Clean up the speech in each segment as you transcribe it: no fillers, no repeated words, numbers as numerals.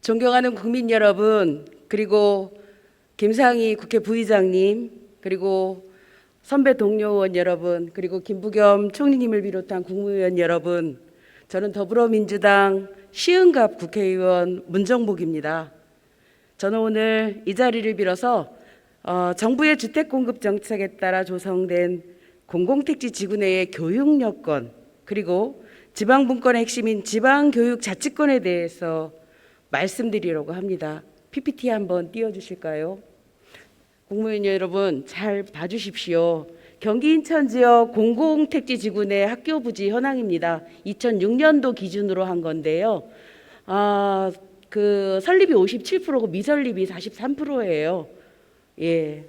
존경하는 국민 여러분, 그리고 김상희 국회 부의장님, 그리고 선배 동료 의원 여러분, 그리고 김부겸 총리님을 비롯한 국무위원 여러분, 저는 더불어민주당 시흥갑 국회의원 문정복입니다. 저는 오늘 이 자리를 빌어서 정부의 주택공급 정책에 따라 조성된 공공택지 지구 내의 교육 여건, 그리고 지방분권의 핵심인 지방교육자치권에 대해서 말씀드리려고 합니다. PPT 한번 띄워주실까요? 국무위원 여러분 잘 봐주십시오. 경기 인천 지역 공공택지 지구 내 학교 부지 현황입니다. 2006년도 기준으로 한 건데요. 그 설립이 57%고 미설립이 43%예요. 예.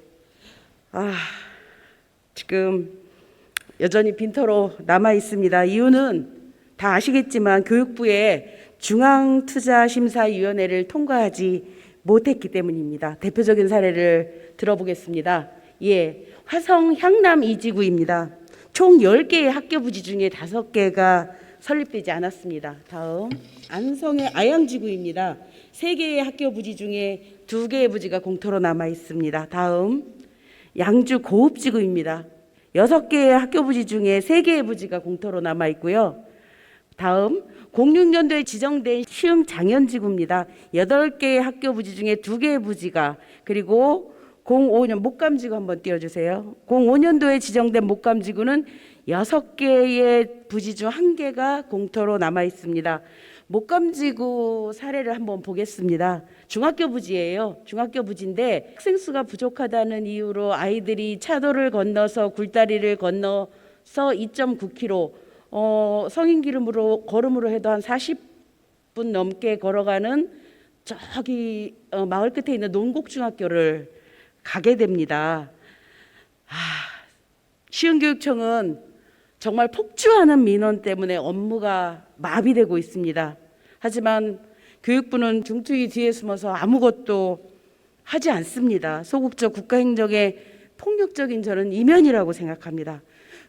지금 여전히 빈터로 남아 있습니다. 이유는 다 아시겠지만 교육부의 중앙투자심사위원회를 통과하지 못했기 때문입니다. 대표적인 사례를 들어보겠습니다. 예, 화성 향남 2지구입니다. 총 10개의 학교 부지 중에 5개가 설립되지 않았습니다. 다음, 안성의 아양지구입니다. 3개의 학교 부지 중에 2개의 부지가 공터로 남아 있습니다. 다음, 양주 고읍지구입니다. 6개의 학교 부지 중에 3개의 부지가 공터로 남아 있고요. 다음, 06년도에 지정된 시흥 장현지구입니다. 8개의 학교 부지 중에 2개의 부지가, 그리고 05년 목감지구 한번 띄워주세요. 05년도에 지정된 목감지구는 6개의 부지 중 1개가 공터로 남아 있습니다. 목감지구 사례를 한번 보겠습니다. 중학교 부지예요. 중학교 부지인데 학생 수가 부족하다는 이유로 아이들이 차도를 건너서 굴다리를 건너서 2.9km, 성인 걸음으로 해도 한 40분 넘게 걸어가는 저기 마을 끝에 있는 논곡중학교를 가게 됩니다. 시흥교육청은 정말 폭주하는 민원 때문에 업무가 마비되고 있습니다. 하지만 교육부는 중투위 뒤에 숨어서 아무것도 하지 않습니다. 소극적 국가행정의 폭력적인 저는 이면이라고 생각합니다.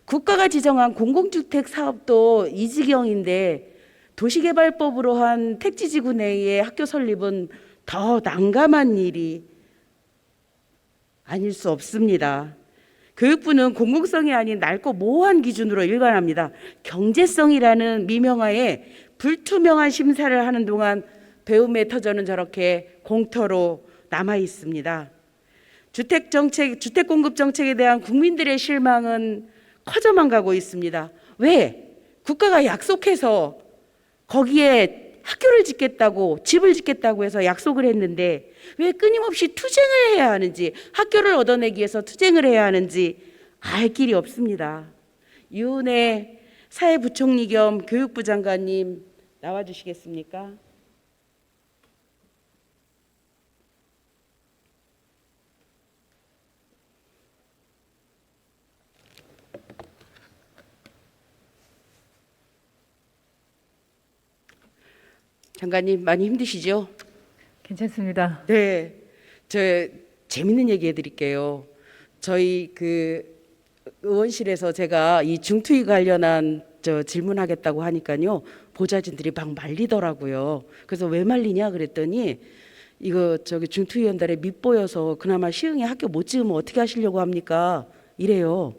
국가가 지정한 공공주택 사업도 이 지경인데 도시개발법으로 한 택지지구 내의 학교 설립은 더 난감한 일이 아닐 수 없습니다. 교육부는 공공성이 아닌 낡고 모호한 기준으로 일관합니다. 경제성이라는 미명하에 불투명한 심사를 하는 동안 배움의 터전은 저렇게 공터로 남아 있습니다. 주택 공급 정책에 대한 국민들의 실망은 커져만 가고 있습니다. 왜? 국가가 약속해서 거기에 학교를 짓겠다고, 집을 짓겠다고 해서 약속을 했는데 왜 끊임없이 투쟁을 해야 하는지, 학교를 얻어내기 위해서 투쟁을 해야 하는지 알 길이 없습니다. 유은혜 사회부총리 겸 교육부 장관님 나와주시겠습니까? 장관님 많이 힘드시죠? 괜찮습니다. 네, 저 재밌는 얘기 해드릴게요. 저희 그 의원실에서 제가 이 중투위 관련한 질문하겠다고 하니까요, 보좌진들이 막 말리더라고요. 그래서 왜 말리냐 그랬더니 이거 중투위 연달에 밑보여서 그나마 시흥에 학교 못 지으면 어떻게 하시려고 합니까? 이래요.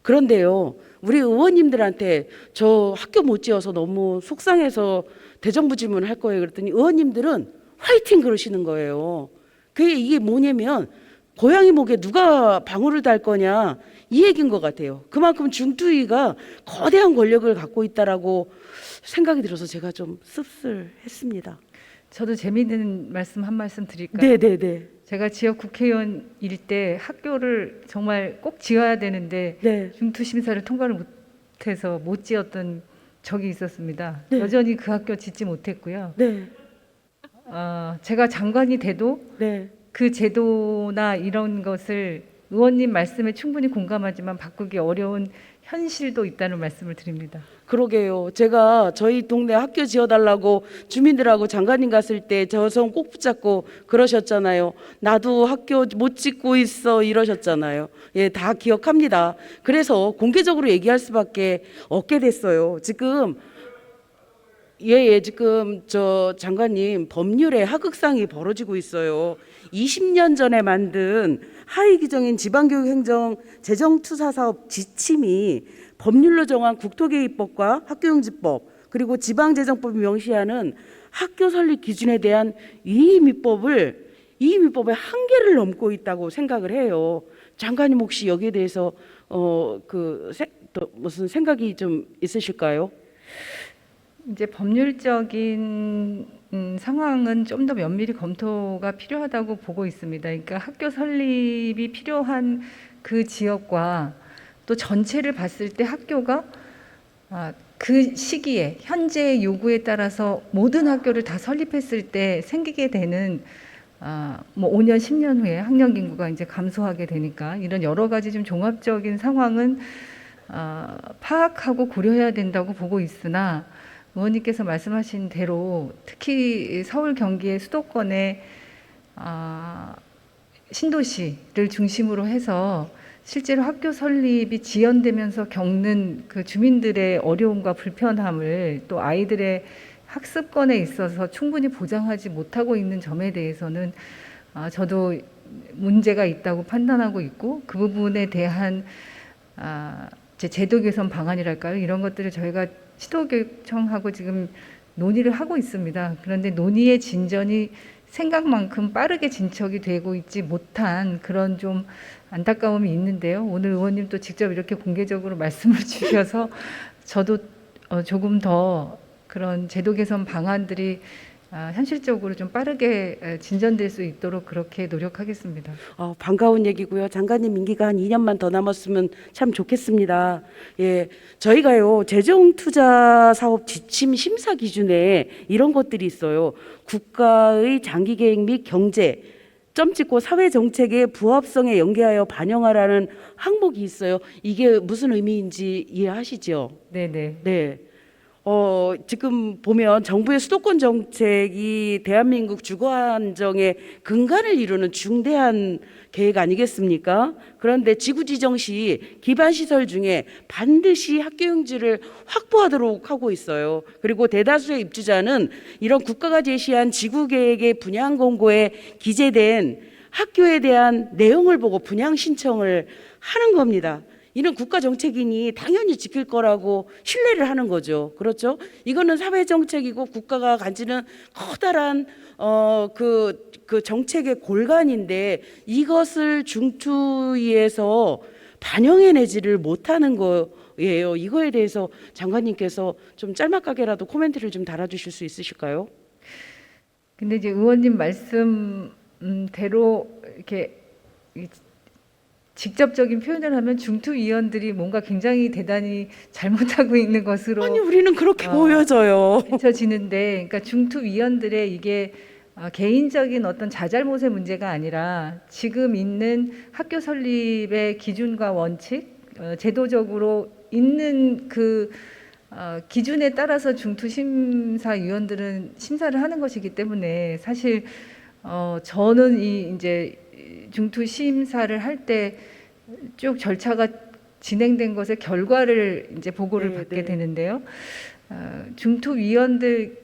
그런데요, 우리 의원님들한테 저 학교 못 지어서 너무 속상해서 대정부 질문을 할 거예요 그랬더니 의원님들은 화이팅 그러시는 거예요. 이게 뭐냐면 고양이 목에 누가 방울을 달 거냐 이 얘기인 것 같아요. 그만큼 중투위가 거대한 권력을 갖고 있다라고 생각이 들어서 제가 좀 씁쓸했습니다. 저도 재미있는 말씀 한 말씀 드릴까요? 네네네. 제가 지역 국회의원일 때 학교를 정말 꼭 지어야 되는데 네. 중투 심사를 통과를 못해서 못 지었던 적이 있었습니다. 네. 여전히 그 학교 짓지 못했고요. 네. 제가 장관이 돼도 네. 그 제도나 이런 것을 의원님 말씀에 충분히 공감하지만 바꾸기 어려운 현실도 있다는 말씀을 드립니다. 그러게요. 제가 저희 동네 학교 지어달라고 주민들하고 장관님 갔을 때 저 손 꼭 붙잡고 그러셨잖아요. 나도 학교 못 짓고 있어 이러셨잖아요. 예, 다 기억합니다. 그래서 공개적으로 얘기할 수밖에 없게 됐어요. 지금 예, 지금 저 장관님 법률에 하극상이 벌어지고 있어요. 20년 전에 만든 하위 규정인 지방교육행정 재정투자사업 지침이 법률로 정한 국토개입법과 학교용지법 그리고 지방재정법이 명시하는 학교 설립 기준에 대한 위임위법의 한계를 넘고 있다고 생각을 해요. 장관님 혹시 여기에 대해서 또 무슨 생각이 좀 있으실까요? 이제 법률적인 상황은 좀 더 면밀히 검토가 필요하다고 보고 있습니다. 그러니까 학교 설립이 필요한 그 지역과 또 전체를 봤을 때 학교가 그 시기에 현재의 요구에 따라서 모든 학교를 다 설립했을 때 생기게 되는 뭐 5년, 10년 후에 학령 인구가 이제 감소하게 되니까 이런 여러 가지 좀 종합적인 상황은 파악하고 고려해야 된다고 보고 있으나 의원님께서 말씀하신 대로 특히 서울, 경기의 수도권의 신도시를 중심으로 해서 실제로 학교 설립이 지연되면서 겪는 그 주민들의 어려움과 불편함을 또 아이들의 학습권에 있어서 충분히 보장하지 못하고 있는 점에 대해서는 저도 문제가 있다고 판단하고 있고 그 부분에 대한 제도 개선 방안이랄까요? 이런 것들을 저희가 시도교육청하고 지금 논의를 하고 있습니다. 그런데 논의의 진전이 생각만큼 빠르게 진척이 되고 있지 못한 그런 좀 안타까움이 있는데요. 오늘 의원님 또 직접 이렇게 공개적으로 말씀을 주셔서 저도 조금 더 그런 제도 개선 방안들이 현실적으로 좀 빠르게 진전될 수 있도록 그렇게 노력하겠습니다. 반가운 얘기고요. 장관님 임기가 한 2년만 더 남았으면 참 좋겠습니다. 예, 저희가요 재정투자 사업 지침 심사 기준에 이런 것들이 있어요. 국가의 장기 계획 및 경제 점 찍고 사회 정책의 부합성에 연계하여 반영하라는 항목이 있어요. 이게 무슨 의미인지 이해하시죠? 네네. 네. 지금 보면 정부의 수도권 정책이 대한민국 주거 안정의 근간을 이루는 중대한 계획 아니겠습니까? 그런데 지구 지정 시 기반 시설 중에 반드시 학교용지를 확보하도록 하고 있어요. 그리고 대다수의 입주자는 이런 국가가 제시한 지구 계획의 분양 공고에 기재된 학교에 대한 내용을 보고 분양 신청을 하는 겁니다. 이는 국가 정책이니 당연히 지킬 거라고 신뢰를 하는 거죠. 그렇죠? 이거는 사회 정책이고 국가가 가지는 커다란 그 정책의 골간인데 이것을 중투위에서 반영해내지를 못하는 거예요. 이거에 대해서 장관님께서 좀 짤막하게라도 코멘트를 좀 달아주실 수 있으실까요? 근데 이제 의원님 말씀대로 이렇게 직접적인 표현을 하면 중투위원들이 뭔가 굉장히 대단히 잘못하고 있는 것으로 아니 우리는 그렇게 보여져요. 비춰지는데, 그러니까 중투위원들의 이게 개인적인 어떤 자잘못의 문제가 아니라 지금 있는 학교 설립의 기준과 원칙, 제도적으로 있는 그 기준에 따라서 중투심사위원들은 심사를 하는 것이기 때문에 사실 저는 이제 중투심사를 할 때 쭉 절차가 진행된 것의 결과를 이제 보고를 받게 되는데요. 중투위원들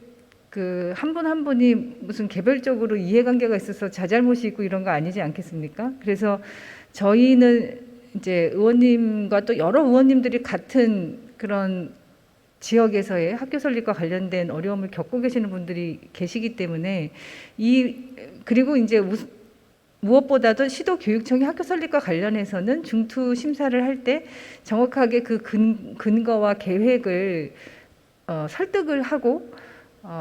그 한 분 한 분이 무슨 개별적으로 이해관계가 있어서 자잘못이 있고 이런 거 아니지 않겠습니까? 그래서 저희는 이제 의원님과 또 여러 의원님들이 같은 그런 지역에서의 학교 설립과 관련된 어려움을 겪고 계시는 분들이 계시기 때문에 그리고 이제 무엇보다도 시도교육청이 학교 설립과 관련해서는 중투 심사를 할 때 정확하게 그 근거와 계획을 설득을 하고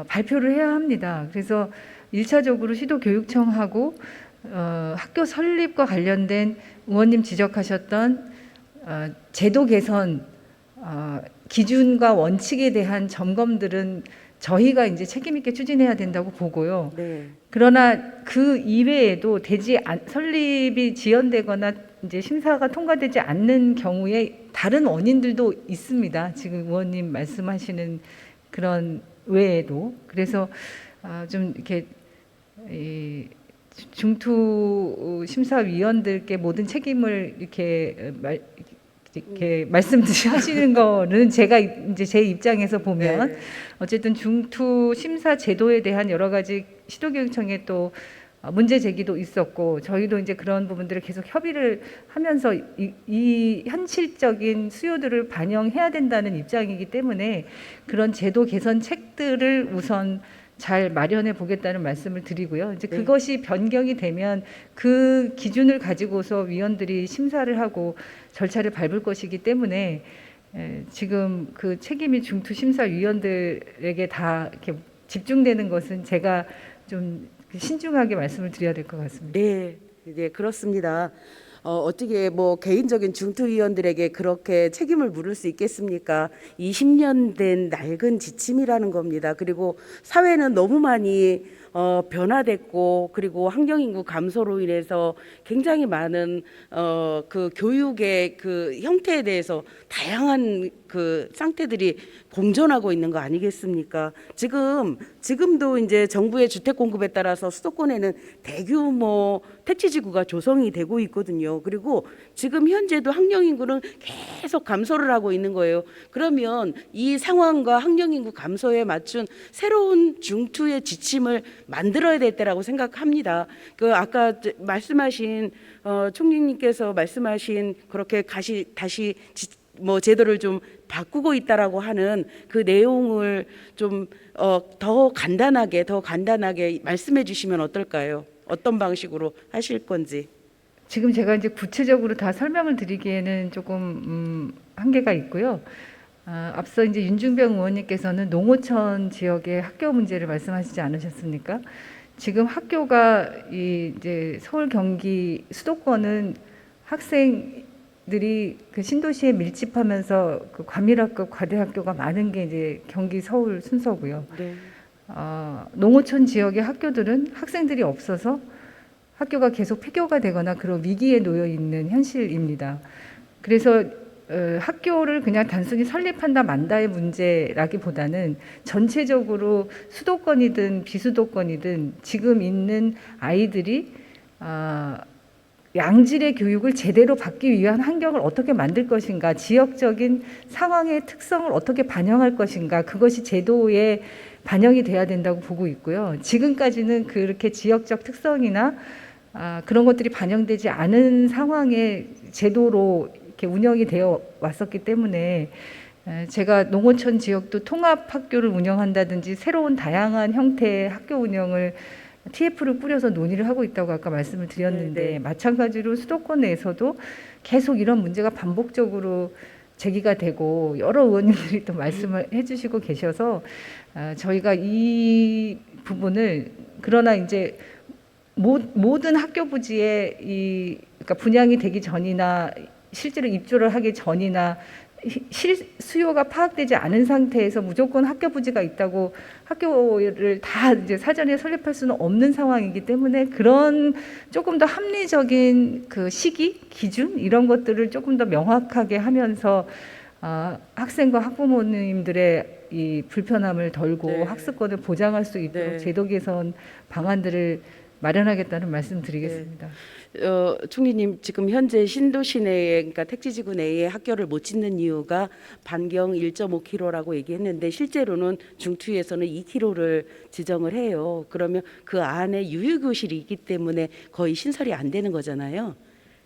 발표를 해야 합니다. 그래서 1차적으로 시도교육청하고 학교 설립과 관련된 의원님 지적하셨던 제도 개선 기준과 원칙에 대한 점검들은 저희가 이제 책임 있게 추진해야 된다고 보고요. 네. 그러나 그 이외에도 설립이 지연되거나 이제 심사가 통과되지 않는 경우에 다른 원인들도 있습니다. 지금 의원님 말씀하시는 그런 외에도. 그래서 좀 이렇게 중투 심사위원들께 모든 책임을 이렇게 이렇게 말씀하시는 거는 제가 이제 제 입장에서 보면 네. 어쨌든 중투 심사 제도에 대한 여러 가지 시도교육청에 또 문제 제기도 있었고 저희도 이제 그런 부분들을 계속 협의를 하면서 이 현실적인 수요들을 반영해야 된다는 입장이기 때문에 그런 제도 개선 책들을 우선 잘 마련해 보겠다는 말씀을 드리고요. 이제 네. 그것이 변경이 되면 그 기준을 가지고서 위원들이 심사를 하고 절차를 밟을 것이기 때문에 지금 그 책임이 중투 심사위원들에게 다 이렇게 집중되는 것은 제가 좀 신중하게 말씀을 드려야 될 것 같습니다. 네, 네, 그렇습니다. 어떻게 뭐 개인적인 중투위원들에게 그렇게 책임을 물을 수 있겠습니까? 20년 된 낡은 지침이라는 겁니다. 그리고 사회는 너무 많이 변화됐고, 그리고 환경인구 감소로 인해서 굉장히 많은 그 교육의 그 형태에 대해서 다양한 그 상태들이 공존하고 있는 거 아니겠습니까? 지금도 이제 정부의 주택 공급에 따라서 수도권에는 대규모 택지지구가 조성이 되고 있거든요. 그리고 지금 현재도 학령인구는 계속 감소를 하고 있는 거예요. 그러면 이 상황과 학령인구 감소에 맞춘 새로운 중투의 지침을 만들어야 될 때라고 생각합니다. 그 아까 말씀하신 총리님께서 말씀하신 그렇게 다시 뭐 제도를 좀 바꾸고 있다라고 하는 그 내용을 좀 더 간단하게 말씀해 주시면 어떨까요? 어떤 방식으로 하실 건지. 지금 제가 이제 구체적으로 다 설명을 드리기에는 조금 한계가 있고요. 앞서 이제 윤중병 의원님께서는 농어촌 지역의 학교 문제를 말씀하시지 않으셨습니까? 지금 학교가 이제 서울, 경기, 수도권은 학생들이 그 신도시에 밀집하면서 그 과밀학급 과대학교가 많은 게 이제 경기, 서울 순서고요. 네. 농어촌 지역의 학교들은 학생들이 없어서 학교가 계속 폐교가 되거나 그런 위기에 놓여 있는 현실입니다. 그래서 학교를 그냥 단순히 설립한다 만다의 문제라기보다는 전체적으로 수도권이든 비수도권이든 지금 있는 아이들이 양질의 교육을 제대로 받기 위한 환경을 어떻게 만들 것인가, 지역적인 상황의 특성을 어떻게 반영할 것인가, 그것이 제도에 반영이 돼야 된다고 보고 있고요. 지금까지는 그렇게 지역적 특성이나 그런 것들이 반영되지 않은 상황의 제도로 이렇게 운영이 되어 왔었기 때문에 제가 농어촌 지역도 통합 학교를 운영한다든지 새로운 다양한 형태의 학교 운영을 TF를 꾸려서 논의를 하고 있다고 아까 말씀을 드렸는데 네. 마찬가지로 수도권 내에서도 계속 이런 문제가 반복적으로 제기가 되고 여러 의원님들이 또 말씀을 해주시고 계셔서 저희가 이 부분을 그러나 이제 모든 학교 부지에 그러니까 분양이 되기 전이나 실제로 입주를 하기 전이나 수요가 파악되지 않은 상태에서 무조건 학교 부지가 있다고 학교를 다 이제 사전에 설립할 수는 없는 상황이기 때문에 그런 조금 더 합리적인 그 시기, 기준 이런 것들을 조금 더 명확하게 하면서 학생과 학부모님들의 이 불편함을 덜고 네. 학습권을 보장할 수 있도록 네. 제도 개선 방안들을 마련하겠다는 말씀 드리겠습니다. 총리님 지금 현재 신도시 내에 그러니까 택지지구 내에 학교를 못 짓는 이유가 반경 1.5km라고 얘기했는데 실제로는 중투에서는 2km를 지정을 해요. 그러면 그 안에 유휴교실이 있기 때문에 거의 신설이 안 되는 거잖아요.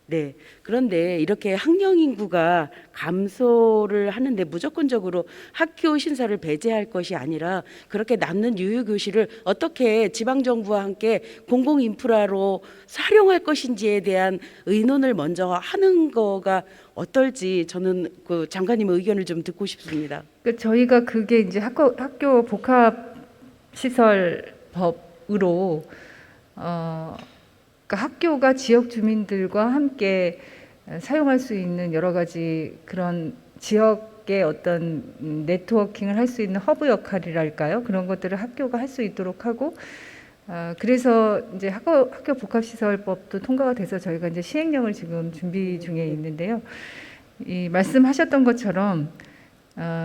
네. 그런데 이렇게 학령 인구가 감소를 하는데 무조건적으로 학교 신설을 배제할 것이 아니라 그렇게 남는 유휴 교실을 어떻게 지방 정부와 함께 공공 인프라로 활용할 것인지에 대한 의논을 먼저 하는 거가 어떨지 저는 그 장관님의 의견을 좀 듣고 싶습니다. 그러니까 저희가 그게 이제 학교 복합 시설 법으로 그러니까 학교가 지역 주민들과 함께 사용할 수 있는 여러 가지 그런 지역의 어떤 네트워킹을 할 수 있는 허브 역할이랄까요? 그런 것들을 학교가 할 수 있도록 하고 그래서 이제 학교 복합시설법도 통과가 돼서 저희가 이제 시행령을 지금 준비 중에 있는데요. 이 말씀하셨던 것처럼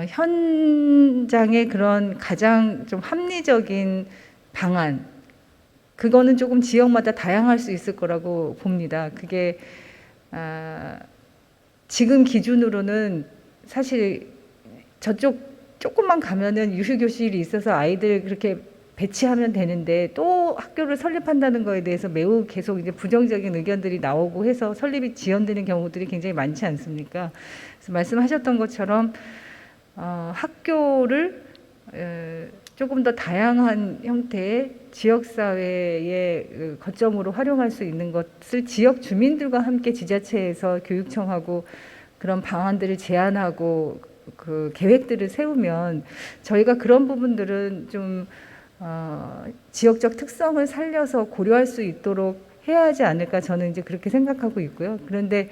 현장의 그런 가장 좀 합리적인 방안 그거는 조금 지역마다 다양할 수 있을 거라고 봅니다. 그게 지금 기준으로는 사실 저쪽 조금만 가면은 유휴교실이 있어서 아이들 그렇게 배치하면 되는데 또 학교를 설립한다는 거에 대해서 매우 계속 이제 부정적인 의견들이 나오고 해서 설립이 지연되는 경우들이 굉장히 많지 않습니까? 그래서 말씀하셨던 것처럼 학교를 조금 더 다양한 형태의 지역사회의 거점으로 활용할 수 있는 것을 지역 주민들과 함께 지자체에서 교육청하고 그런 방안들을 제안하고 그 계획들을 세우면 저희가 그런 부분들은 좀 지역적 특성을 살려서 고려할 수 있도록 해야 하지 않을까 저는 이제 그렇게 생각하고 있고요. 그런데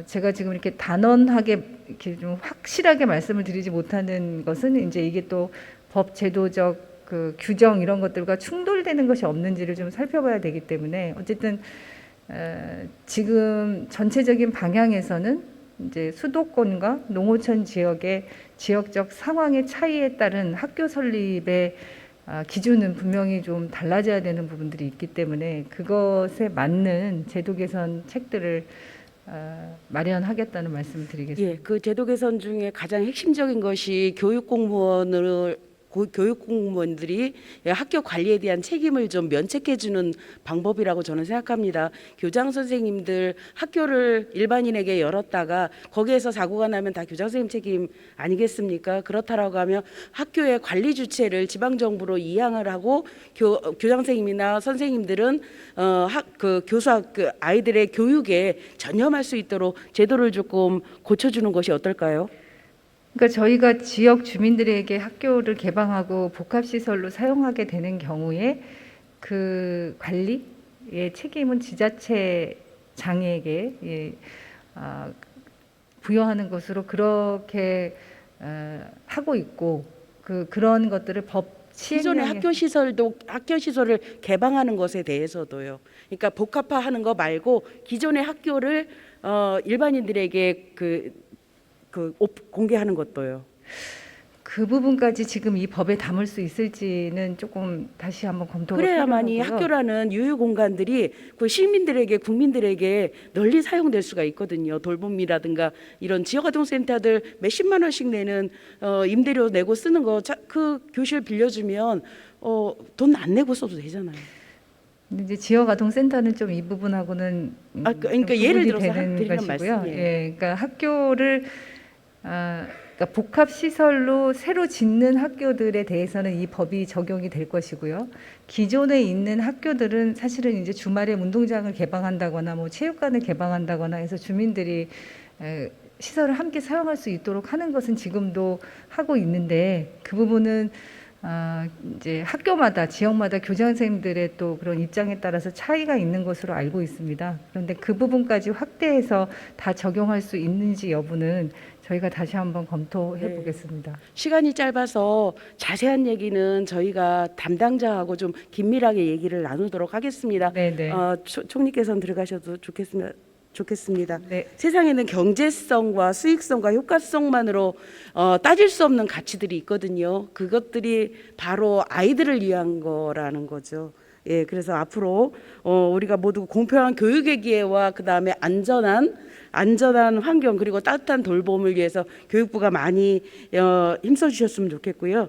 제가 지금 이렇게 단언하게 이렇게 좀 확실하게 말씀을 드리지 못하는 것은 이제 이게 또 법 제도적 그 규정 이런 것들과 충돌되는 것이 없는지를 좀 살펴봐야 되기 때문에 어쨌든 지금 전체적인 방향에서는 이제 수도권과 농어촌 지역의 지역적 상황의 차이에 따른 학교 설립의 기준은 분명히 좀 달라져야 되는 부분들이 있기 때문에 그것에 맞는 제도 개선 책들을 마련하겠다는 말씀을 드리겠습니다. 예, 그 제도 개선 중에 가장 핵심적인 것이 교육 공무원들이 학교 관리에 대한 책임을 좀 면책해주는 방법이라고 저는 생각합니다. 교장 선생님들 학교를 일반인에게 열었다가 거기에서 사고가 나면 다 교장 선생님 책임 아니겠습니까? 그렇다라고 하면 학교의 관리 주체를 지방 정부로 이양을 하고 교장 선생님이나 선생님들은 그 아이들의 교육에 전념할 수 있도록 제도를 조금 고쳐주는 것이 어떨까요? 그러니까 저희가 지역 주민들에게 학교를 개방하고 복합시설로 사용하게 되는 경우에 그 관리의 책임은 지자체장에게 부여하는 것으로 그렇게 하고 있고 그런 것들을 법 기존의 학교 시설을 개방하는 것에 대해서도요. 그러니까 복합화하는 거 말고 기존의 학교를 일반인들에게 공개하는 것도요. 그 부분까지 지금 이 법에 담을 수 있을지는 조금 다시 한번 검토가 그래야만이 필요하고요. 학교라는 유휴 공간들이 그 시민들에게 국민들에게 널리 사용될 수가 있거든요. 돌봄이라든가 이런 지역아동센터들 몇십만 원씩 내는 임대료 내고 쓰는 거 그 교실 빌려주면 돈 안 내고 써도 되잖아요. 근데 이제 지역아동센터는 좀 이 부분하고는 그러니까 좀 예를 구분이 들어서 되는 드리는 것이고요. 말씀이에요. 예, 그러니까 학교를 그러니까 복합 시설로 새로 짓는 학교들에 대해서는 이 법이 적용이 될 것이고요. 기존에 있는 학교들은 사실은 이제 주말에 운동장을 개방한다거나 뭐 체육관을 개방한다거나 해서 주민들이 시설을 함께 사용할 수 있도록 하는 것은 지금도 하고 있는데 그 부분은 이제 학교마다 지역마다 교장 선생님들의 또 그런 입장에 따라서 차이가 있는 것으로 알고 있습니다. 그런데 그 부분까지 확대해서 다 적용할 수 있는지 여부는 저희가 다시 한번 검토해 보겠습니다. 시간이 짧아서 자세한 얘기는 저희가 담당자하고 좀 긴밀하게 얘기를 나누도록 하겠습니다. 네네. 총리께서는 들어가셔도 좋겠습니다. 네. 세상에는 경제성과 수익성과 효과성만으로 따질 수 없는 가치들이 있거든요. 그것들이 바로 아이들을 위한 거라는 거죠. 예, 그래서 앞으로 우리가 모두 공평한 교육의 기회와 그다음에 안전한 환경 그리고 따뜻한 돌봄을 위해서 교육부가 많이 힘써 주셨으면 좋겠고요.